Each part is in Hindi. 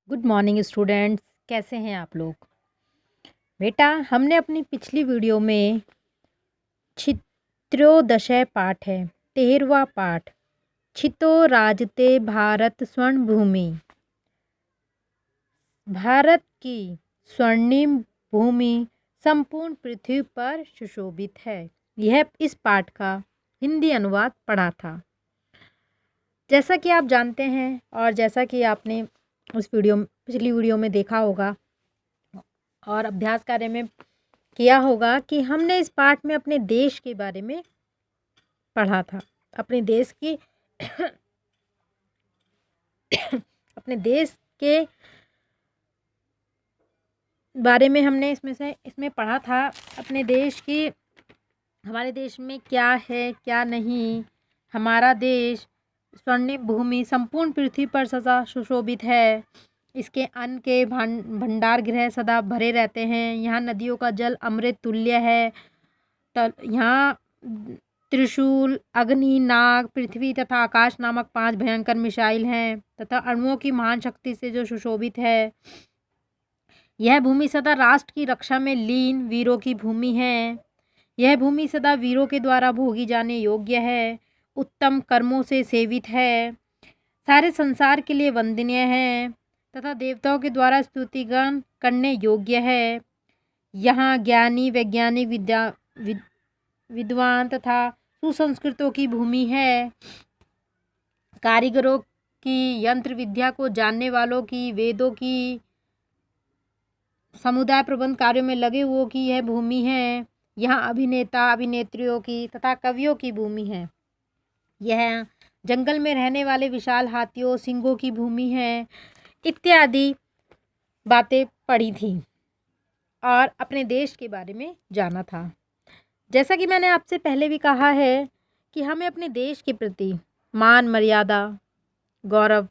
Good morning students. कैसे हैं आप लोग? बेटा, हमने अपनी पिछली वीडियो में छित्रोदशय पाठ है 13वां पाठ छितो राजते भारत स्वर्ण भूमि। भारत की स्वर्णिम भूमि संपूर्ण पृथ्वी पर सुशोभित है। यह इस पाठ का हिंदी अनुवाद पढ़ा था। जैसा कि आप जानते हैं और जैसा कि आपने उस पिछली वीडियो में देखा होगा और अभ्यास कार्य में किया होगा कि हमने इस पाठ में अपने देश के बारे में पढ़ा था। अपने देश की अपने देश के बारे में हमने इसमें पढ़ा था। अपने देश की, हमारे देश में क्या है क्या नहीं। हमारा देश स्वर्णिम भूमि संपूर्ण पृथ्वी पर सदा सुशोभित है। इसके अन्न के भंडार गृह सदा भरे रहते हैं। यहाँ नदियों का जल अमृत तुल्य है। यहाँ त्रिशूल, अग्नि, नाग, पृथ्वी तथा आकाश नामक 5 भयंकर मिसाइल हैं तथा अणुओं की महान शक्ति से जो सुशोभित है। यह भूमि सदा राष्ट्र की रक्षा में लीन वीरों की भूमि है। यह भूमि सदा वीरों के द्वारा भोगी जाने योग्य है, उत्तम कर्मों से सेवित है, सारे संसार के लिए वंदनीय है तथा देवताओं के द्वारा स्तुतिगान करने योग्य है। यहाँ ज्ञानी, वैज्ञानिक, विद्वान तथा सुसंस्कृतों की भूमि है। कारीगरों की, यंत्र विद्या को जानने वालों की, वेदों की, समुदाय प्रबंध कार्यों में लगे हुओं की यह भूमि है। यहाँ अभिनेता, अभिनेत्रियों की तथा कवियों की भूमि है। यह जंगल में रहने वाले विशाल हाथियों, सिंहों की भूमि है। इत्यादि बातें पढ़ी थी और अपने देश के बारे में जाना था। जैसा कि मैंने आपसे पहले भी कहा है कि हमें अपने देश के प्रति मान, मर्यादा, गौरव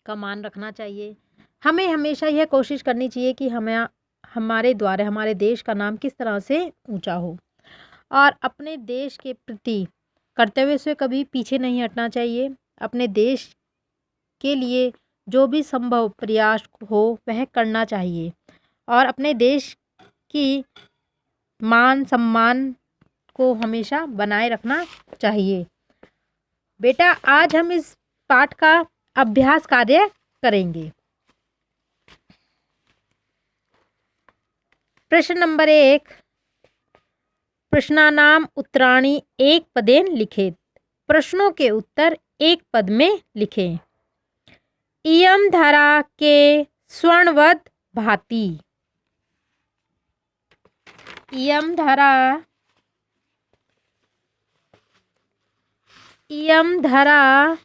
का मान रखना चाहिए। हमें हमेशा यह कोशिश करनी चाहिए कि हमारे द्वारा हमारे देश का नाम किस तरह से ऊंचा हो और अपने देश के प्रति कर्तव्य से कभी पीछे नहीं हटना चाहिए। अपने देश के लिए जो भी संभव प्रयास हो वह करना चाहिए और अपने देश की मान सम्मान को हमेशा बनाए रखना चाहिए। बेटा, आज हम इस पाठ का अभ्यास कार्य करेंगे। प्रश्न नंबर 1, प्रश्नानाम उत्तराणि एक पदेन लिखेत। प्रश्नों के उत्तर एक पद में लिखें। इयम धरा के स्वर्णवत भाति। इयम धरा, इयम धरा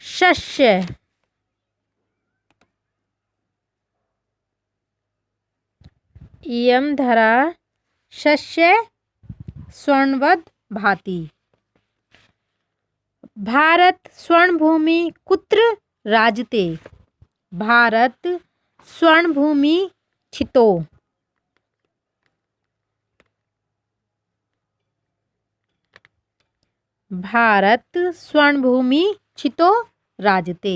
शस्य। इयम धरा शस्य स्वर्णवत भाति। भारत स्वर्ण भूमि कुत्र राजते। भारत स्वर्ण भूमि छितो। भारत स्वर्ण भूमि छितो राजते।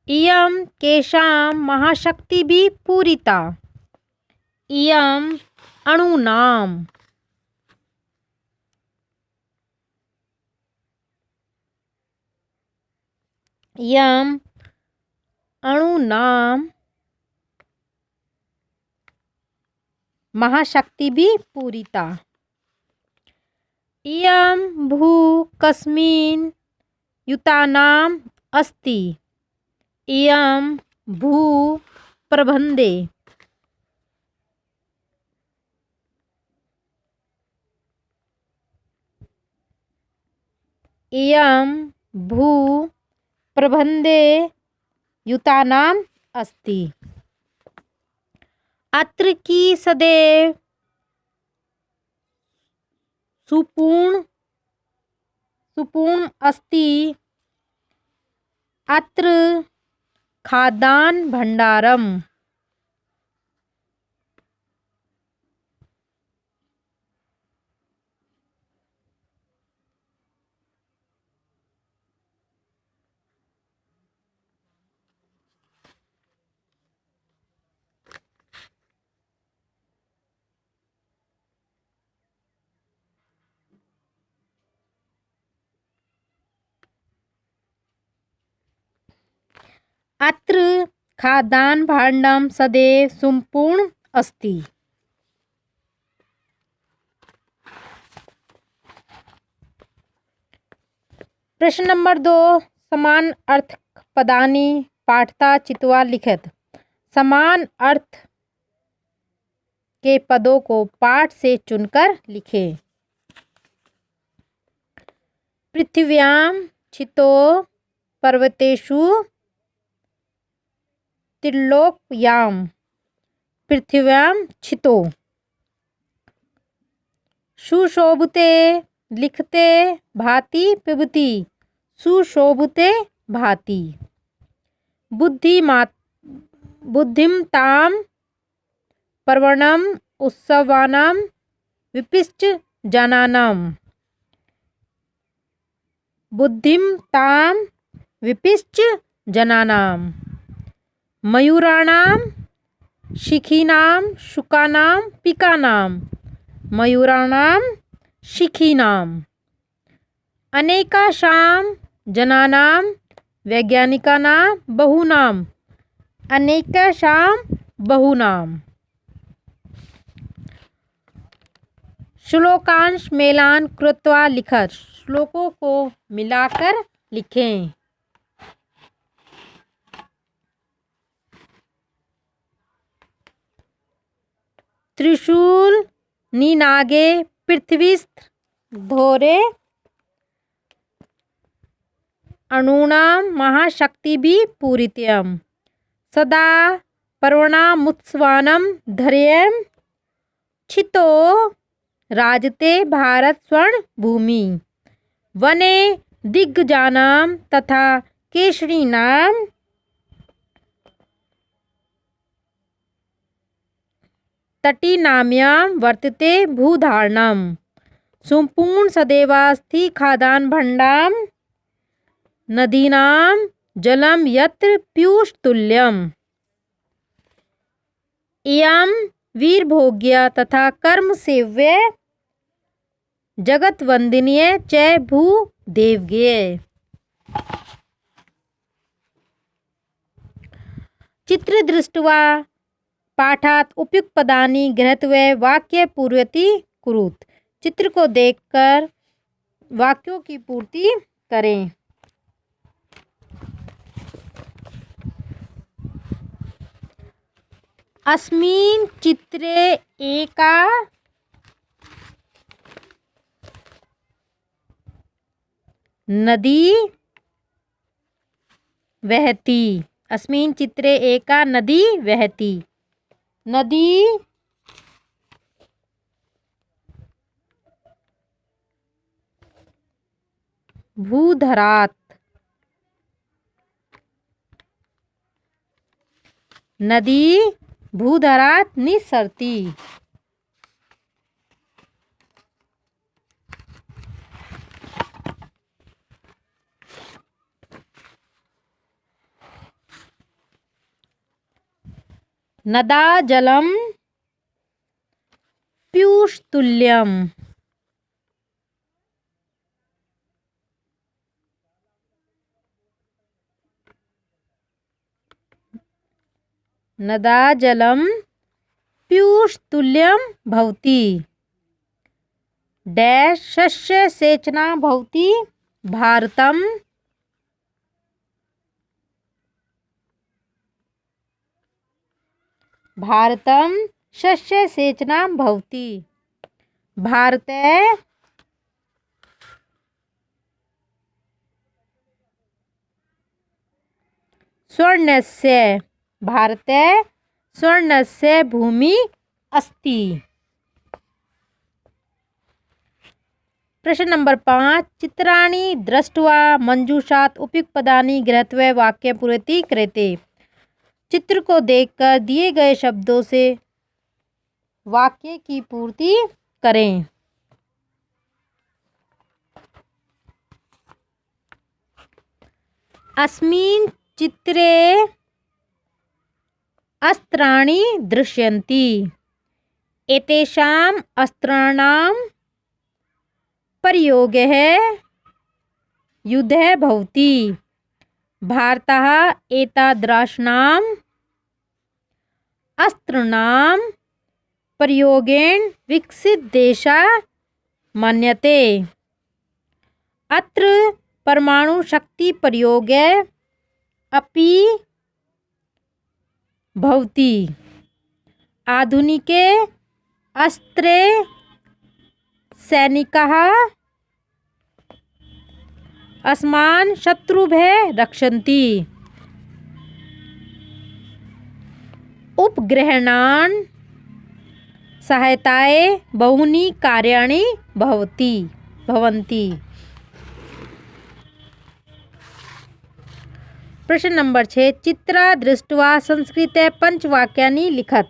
इयम केशां महाशक्ति भी पूरिता। इयम अणुनाम। इयम अणुनाम महाशक्ति भी पूरिता। इयम भू कस्मिन् युतानाम अस्ति। इयम भू प्रबंधे। इयम भू प्रबंधे युतानाम अस्ति। अत्र की सदैव सुपूर्ण अस्ति। अत्र खाद्यान्न भंडारम। यत्र खाद्यान्न भाण्डं सदैव सम्पूर्ण अस्ति। प्रश्न नंबर 2, समान अर्थ पदानि पाठता चित्वा लिखत। समान अर्थ के पदों को पाठ से चुनकर लिखें। पृथिव्यां छितो पर्वतेषु त्रिलोक्यां। पृथिव्यां छितो। सुशोभते लिखते भाति पिबति। सुशोभते भाति। बुद्धिमतां पर्वणम् उत्सवानां विपिश्च जनानां। बुद्धिमतां विपिश्च जनानां। मयूराणां शिखीनां शुकानां पिकानां। मयूराणां शिखीनाम्। अनेकासां जनानां वैज्ञानिकानां बहूनाम्। अनेकासां बहूनाम्। श्लोकांश मेलान कृत्वा लिखत। श्लोकों को मिलाकर लिखें। त्रिशूल निनागे पृथ्वीस्थ धोरे अणूनां महाशक्तिभिः पूरित्यम्। सदा पर्वणामुत्सवानां धैर्यं छितो राजते भारत स्वर्ण भूमि। वने दिग्गजानां तथा केसरीणां तटीनाम्यां वर्तते भूधारणम्। सम्पूर्ण सदैवास्ति खाद्यान्न भाण्डं नदीनां जलं यत्र पीयूषतुल्यम्। इयं वीरभोग्या तथा कर्मसेव्य जगत्वन्दिन्ये च भूदेव्ये। चित्र दृष्ट्वा पाठात् उपयुक्त पदानि गृहीत्वा वाक्य पूर्वति कुरुत। चित्र को देखकर वाक्यों की पूर्ति करें। अस्मिन् चित्रे एका नदी वहती। अस्मिन् चित्रे एका नदी वहती। नदी भूधरात्। नदी भूधरात् निस्सरति। नदा जलं पीयूषतुल्यम्। नदा जलं पीयूषतुल्यं भवति। डैश शस्य सेचना भवति भारतम्। भारतं शस्य सेचना भवति। भारते स्वर्णस्य। भारते स्वर्णस्य भूमि अस्ति। प्रश्न नंबर 5, चित्राणि दृष्ट्वा मंजूषात् उपयुक्त पदानि गृहीत्वा वाक्य पूर्ति क्रियते। चित्र को देखकर दिए गए शब्दों से वाक्य की पूर्ति करें। अस्मिन् चित्रे अस्त्राणि दृश्यन्ते। एतेषाम् अस्त्राणां प्रयोगः युद्धे भवति। भारतः एतादृशानाम् अस्त्राणां प्रयोगेण विकसितदेशः मन्यते। अत्र परमाणुशक्तिप्रयोगे अपि भवति। आधुनिके अस्त्रे सैनिकाः अस्मान् शत्रुभ्यः रक्षन्ति। उपग्रहाणां सहायतायै बहूनि कार्याणि भवन्ति। प्रश्न नंबर 6, चित्रा दृष्ट्वा संस्कृते पंचवाक्यानि लिखत।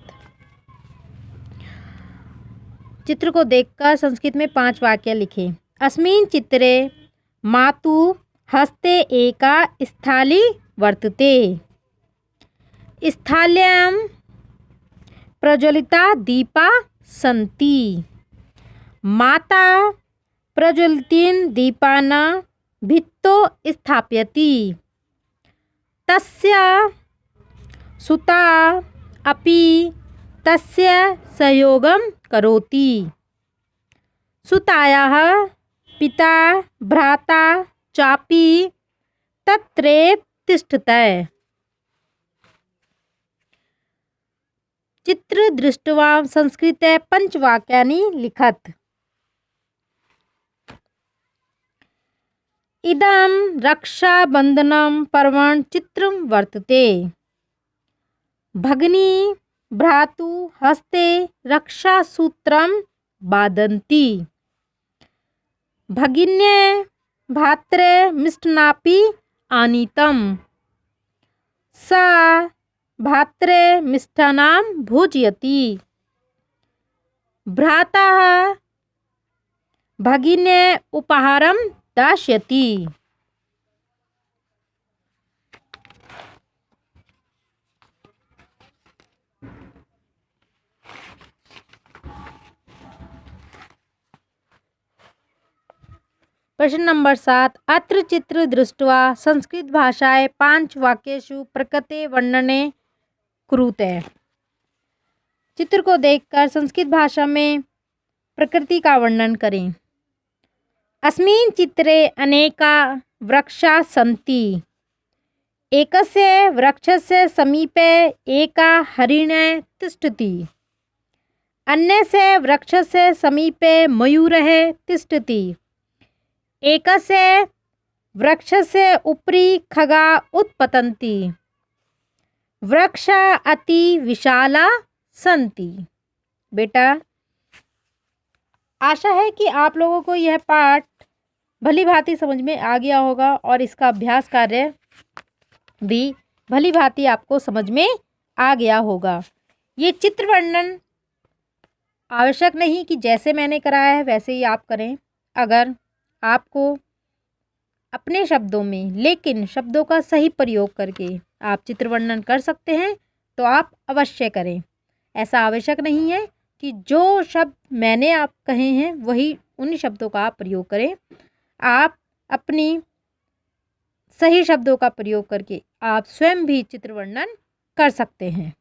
चित्र को देखकर संस्कृत में 5 वाक्य लिखें। अस्मिन् चित्रे मातुः हस्ते एका स्थाली वर्तते। स्थाल्यां प्रज्वलिता दीपा सन्ति। माता प्रज्वलितान् दीपान् भित्तौ स्थापयति। तस्य सुता अपि तस्य सहयोगं करोति। सुतायाः पिता भ्राता चापि तत्रैव तिष्ठति। चित्र दृष्ट्वा संस्कृते पंचवाक्यानि लिखत। इदं रक्षाबन्धनं पर्वणि चित्रं वर्तते। भगिनी भ्रातुः हस्ते रक्षासूत्रं बाधन्ति। भगिन्यै भ्रात्रे मिष्टान्नमपि आनीतम्। सा भ्रात्रे मिष्टान्नं भोजयति। भ्राता भगिन्यै उपहारं दास्यति। प्रश्न नंबर 7, अत्र चित्र दृष्ट्वा संस्कृत भाषायां 5 वाक्येषु प्रकृते वर्णने कुरुते। चित्र को देखकर संस्कृत भाषा में प्रकृति का वर्णन करें। अस्मिन् चित्रे अनेका वृक्षाः सन्ति। एकस्य वृक्षस्य समीपे एका हरिणी तिष्ठति। अन्यस्य वृक्षस्य समीपे मयूरः तिष्ठति। एकस्य वृक्षस्य उपरि खगाः उत्पतन्ति। वृक्षाः अति विशालाः सन्ति। बेटा, आशा है कि आप लोगों को यह पाठ भली भांति समझ में आ गया होगा और इसका अभ्यास कार्य भी भली भांति आपको समझ में आ गया होगा। ये चित्र वर्णन आवश्यक नहीं कि जैसे मैंने कराया है वैसे ही आप करें। अगर आपको अपने शब्दों में, लेकिन शब्दों का सही प्रयोग करके आप चित्र वर्णन कर सकते हैं तो आप अवश्य करें। ऐसा आवश्यक नहीं है कि जो शब्द मैंने आप कहे हैं वही उन शब्दों का आप प्रयोग करें। आप अपनी सही शब्दों का प्रयोग करके आप स्वयं भी चित्र वर्णन कर सकते हैं।